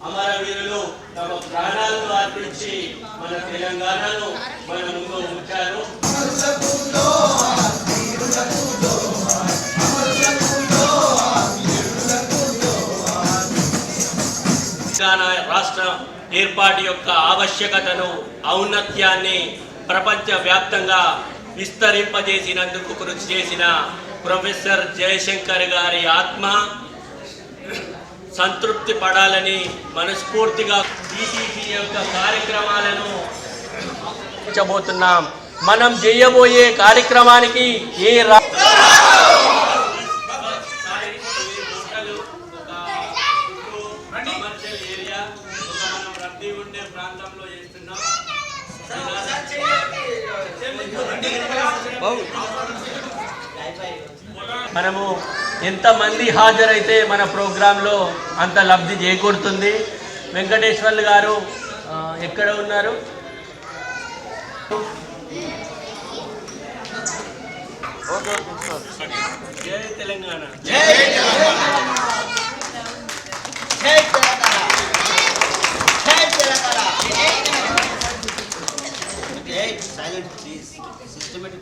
అమరవీరులు తమ ప్రాణాలను అర్పించి మన తెలంగాణను మన ముందు ఉంచారు. తెలంగాణ రాష్ట్ర ఏర్పాటు యొక్క ఆవశ్యకతను, ఔన్నత్యాన్ని ప్రపంచవ్యాప్తంగా విస్తరింపజేసినందుకు కృషి చేసిన ప్రొఫెసర్ జయశంకర్ గారి ఆత్మ సంతృప్తి పడాలని మనస్ఫూర్తిగా బీసీసీ యొక్క కార్యక్రమాలను చేయబోతున్నాం. మనం చేయబోయే కార్యక్రమానికి ఏ మనము ఎంతమంది హాజరైతే మన ప్రోగ్రాంలో అంత లబ్ధి చేకూరుతుంది. వెంకటేశ్వర్లు గారు ఎక్కడ ఉన్నారు? జై తెలంగాణ. Silent please. Systematic